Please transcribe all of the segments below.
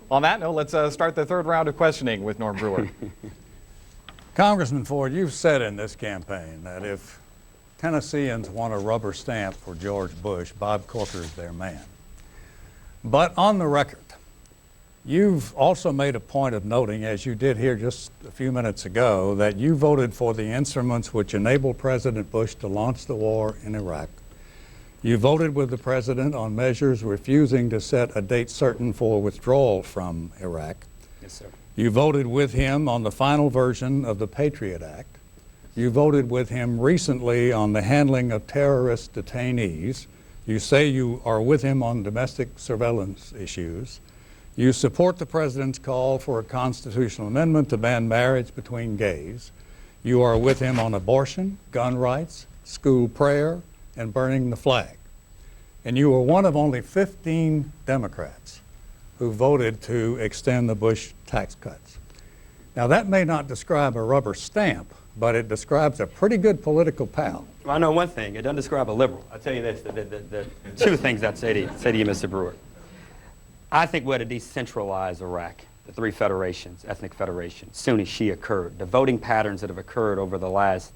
On that note, let's start the third round of questioning with Norm Brewer. Congressman Ford, you've said in this campaign that if Tennesseans want a rubber stamp for George Bush, Bob Corker is their man. But on the record, you've also made a point of noting, as you did here just a few minutes ago, that you voted for the instruments which enabled President Bush to launch the war in Iraq. You voted with the president on measures refusing to set a date certain for withdrawal from Iraq. Yes, sir. You voted with him on the final version of the Patriot Act. You voted with him recently on the handling of terrorist detainees. You say you are with him on domestic surveillance issues. You support the president's call for a constitutional amendment to ban marriage between gays. You are with him on abortion, gun rights, school prayer, and burning the flag. And you were one of only 15 Democrats who voted to extend the Bush tax cuts. Now, that may not describe a rubber stamp, but it describes a pretty good political pal. Well, I know one thing. It doesn't describe a liberal. I'll tell you this, the two things I'd say to you, Mr. Brewer. I think we had to decentralize Iraq, the three federations, ethnic federations, Sunni, Shia, Kurd. The voting patterns that have occurred over the last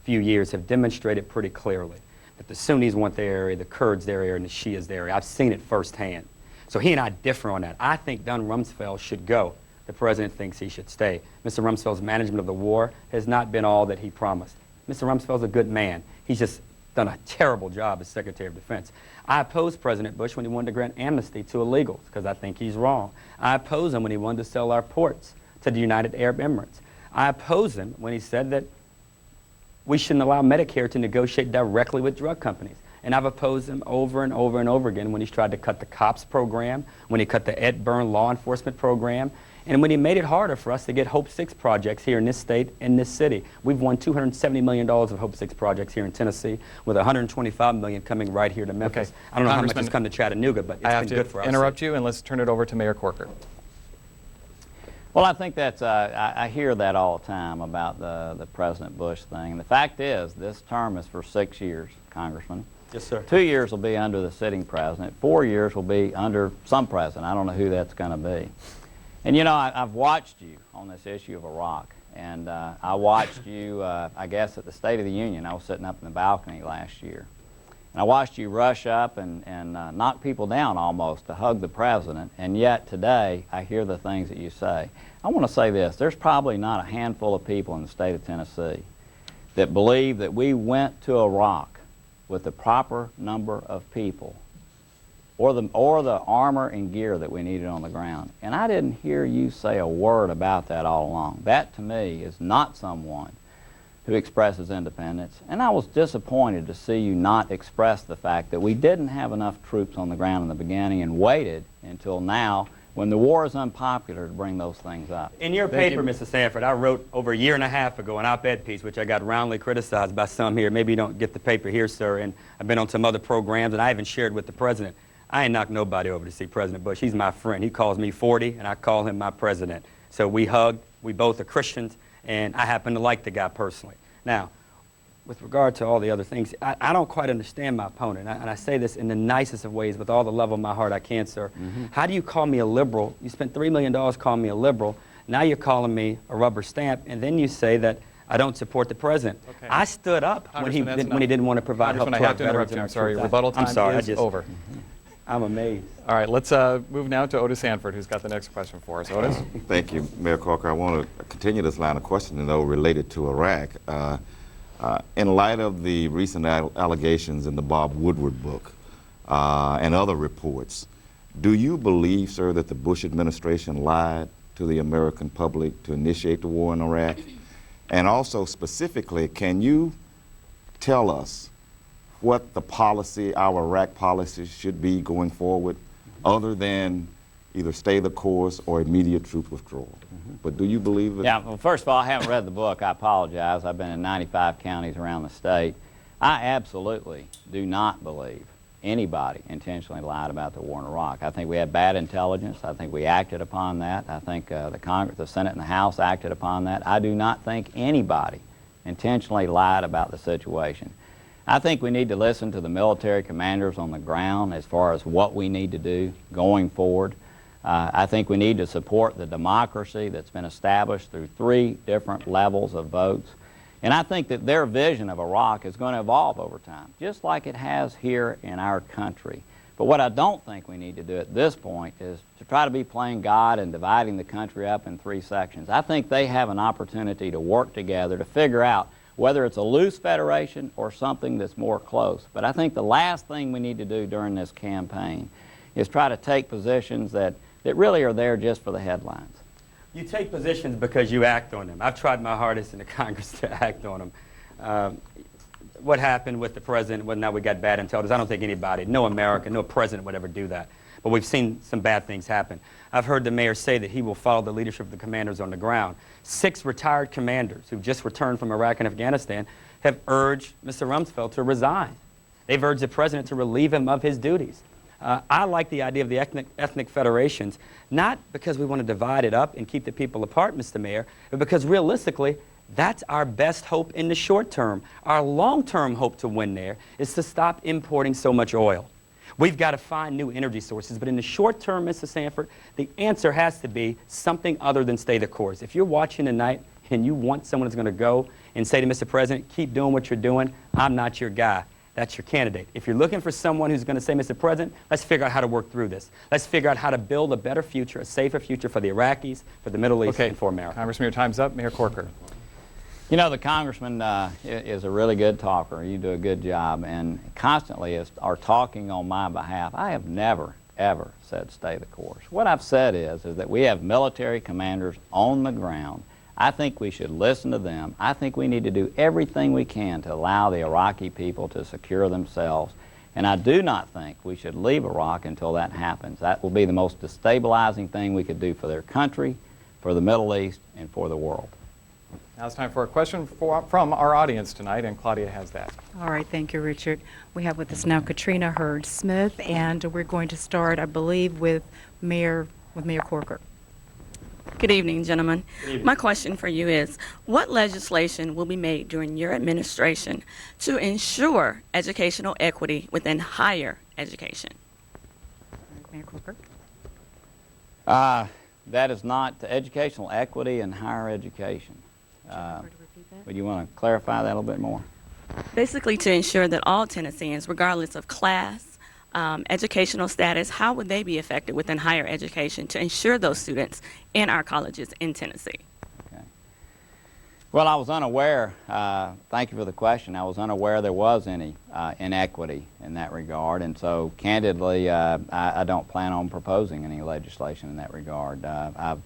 few years have demonstrated pretty clearly that the Sunnis want their area, the Kurds their area, and the Shias their area. I've seen it firsthand. So he and I differ on that. I think Don Rumsfeld should go. The president thinks he should stay. Mr. Rumsfeld's management of the war has not been all that he promised. Mr. Rumsfeld's a good man. He's just done a terrible job as Secretary of Defense. I opposed President Bush when he wanted to grant amnesty to illegals because I think he's wrong. I opposed him when he wanted to sell our ports to the United Arab Emirates. I opposed him when he said that we shouldn't allow Medicare to negotiate directly with drug companies. And I've opposed him over and over and over again when he's tried to cut the COPS program, when he cut the Ed Byrne law enforcement program, and when he made it harder for us to get Hope 6 projects here in this state, in this city. We've won $270 million of Hope 6 projects here in Tennessee, with $125 million coming right here to Memphis. Okay. I don't know how much has come to Chattanooga, but it's been good for us. I have to interrupt you, and let's turn it over to Mayor Corker. Well, I think that's, I hear that all the time about the President Bush thing. The fact is, this term is for 6 years, Congressman. Yes, sir. 2 years will be under the sitting president. 4 years will be under some president. I don't know who that's going to be. And you know, I've watched you on this issue of Iraq, and I watched you, I guess, at the State of the Union. I was sitting up in the balcony last year. And I watched you rush up and knock people down almost to hug the president, and yet today I hear the things that you say. I want to say this. There's probably not a handful of people in the state of Tennessee that believe that we went to Iraq with the proper number of people or the armor and gear that we needed on the ground. And I didn't hear you say a word about that all along. That, to me, is not someone who expresses independence. And I was disappointed to see you not express the fact that we didn't have enough troops on the ground in the beginning and waited until now when the war is unpopular to bring those things up. In your paper, Mr. Sanford, I wrote over a year and a half ago an op-ed piece, which I got roundly criticized by some here. Maybe you don't get the paper here, sir, and I've been on some other programs, and I even shared with the president. I ain't knocked nobody over to see President Bush. He's my friend. He calls me 40, and I call him my president. So we hugged. We both are Christians, and I happen to like the guy personally. Now, with regard to all the other things, I don't quite understand my opponent, and I say this in the nicest of ways with all the love of my heart I can, sir. How do you call me a liberal? You spent $3 million calling me a liberal. Now you're calling me a rubber stamp, and then you say that I don't support the president. Okay. I stood up when he didn't want to provide help to our veterans. I'm sorry, rebuttal time is over. I'm amazed. All right, let's move now to Otis Sanford, who's got the next question for us. Otis? Thank you, Mayor Corker. I want to continue this line of questioning, though, related to Iraq. In light of the recent allegations in the Bob Woodward book and other reports, do you believe, sir, that the Bush administration lied to the American public to initiate the war in Iraq? And also, specifically, can you tell us what the policy, our Iraq policy, should be going forward, other than either stay the course or immediate troop withdrawal? But do you believe it? Yeah, well, first of all, I haven't read the book. I apologize. I've been in 95 counties around the state. I absolutely do not believe anybody intentionally lied about the war in Iraq. I think we had bad intelligence. I think we acted upon that. I think the Congress, the Senate, and the House acted upon that. I do not think anybody intentionally lied about the situation. I think we need to listen to the military commanders on the ground as far as what we need to do going forward. I think we need to support the democracy that's been established through 3 different levels of votes. And I think that their vision of Iraq is going to evolve over time, just like it has here in our country. But what I don't think we need to do at this point is to try to be playing God and dividing the country up in 3 sections. I think they have an opportunity to work together to figure out whether it's a loose federation or something that's more close. But I think the last thing we need to do during this campaign is try to take positions that really are there just for the headlines. You take positions because you act on them. I've tried my hardest in the Congress to act on them. What happened with the president, well, now we got bad intelligence. I don't think anybody, no American, no president would ever do that. But we've seen some bad things happen. I've heard the mayor say that he will follow the leadership of the commanders on the ground. 6 retired commanders who've just returned from Iraq and Afghanistan have urged Mr. Rumsfeld to resign. They've urged the president to relieve him of his duties. I like the idea of the ethnic federations, not because we want to divide it up and keep the people apart, Mr. Mayor, but because realistically, that's our best hope in the short term. Our long-term hope to win there is to stop importing so much oil. We've got to find new energy sources, but in the short term, Mr. Sanford, the answer has to be something other than stay the course. If you're watching tonight and you want someone who's going to go and say to Mr. President, keep doing what you're doing, I'm not your guy. That's your candidate. If you're looking for someone who's going to say, Mr. President, let's figure out how to work through this. Let's figure out how to build a better future, a safer future for the Iraqis, for the Middle East, and for America. Congressman, your time's up. Mayor Corker. You know, the congressman is a really good talker. You do a good job, and constantly are talking on my behalf. I have never, ever said stay the course. What I've said is that we have military commanders on the ground. I think we should listen to them. I think we need to do everything we can to allow the Iraqi people to secure themselves. And I do not think we should leave Iraq until that happens. That will be the most destabilizing thing we could do for their country, for the Middle East, and for the world. Now it's time for a question from our audience tonight, and Claudia has that. All right, thank you, Richard. We have with us now Katrina Hurd-Smith, and we're going to start, I believe, with Mayor Corker. Good evening, gentlemen. My question for you is, what legislation will be made during your administration to ensure educational equity within higher education? Mayor Corker. That is not educational equity in higher education. Would you want to clarify that a little bit more? Basically, to ensure that all Tennesseans, regardless of class, educational status, how would they be affected within higher education to ensure those students in our colleges in Tennessee? Okay. Well, I was unaware, thank you for the question, I was unaware there was any inequity in that regard, and so candidly, I don't plan on proposing any legislation in that regard. I've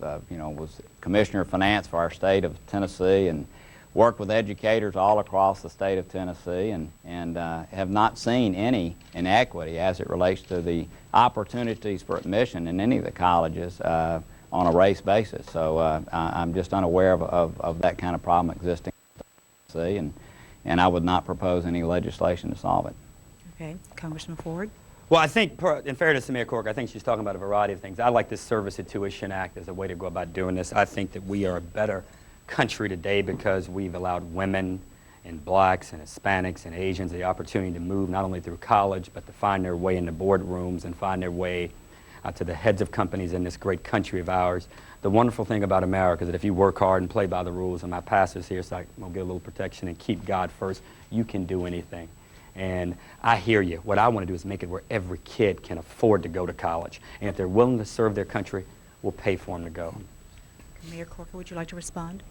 was Commissioner of Finance for our state of Tennessee and worked with educators all across the state of Tennessee and have not seen any inequity as it relates to the opportunities for admission in any of the colleges on a race basis. So I'm just unaware of that kind of problem existing in Tennessee, and I would not propose any legislation to solve it. Okay, Congressman Ford. Well, I think, in fairness to Mayor Corker, I think she's talking about a variety of things. I like this Service at Tuition Act as a way to go about doing this. I think that we are a better country today because we've allowed women and blacks and Hispanics and Asians the opportunity to move not only through college, but to find their way into boardrooms and find their way to the heads of companies in this great country of ours. The wonderful thing about America is that if you work hard and play by the rules, and my pastor's here, so I'm going to get a little protection and keep God first, you can do anything. And I hear you. What I want to do is make it where every kid can afford to go to college. And if they're willing to serve their country, we'll pay for them to go. Mayor Corker, would you like to respond?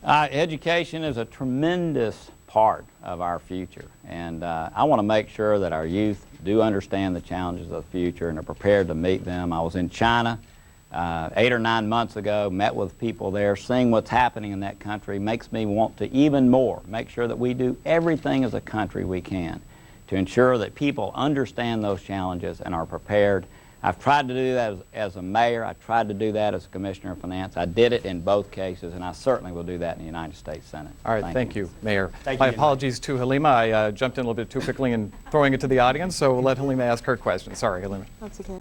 Education is a tremendous part of our future, and I want to make sure that our youth do understand the challenges of the future and are prepared to meet them. I was in China 8 or 9 months ago, met with people there, seeing what's happening in that country makes me want to even more make sure that we do everything as a country we can to ensure that people understand those challenges and are prepared. I've tried to do that as a mayor. I tried to do that as a commissioner of finance. I did it in both cases, and I certainly will do that in the United States Senate. All right, thank you, Mayor. Thank My you. apologies to Halima. I jumped in a little bit too quickly and throwing it to the audience, so we'll let Halima ask her question. Sorry, Halima. That's okay.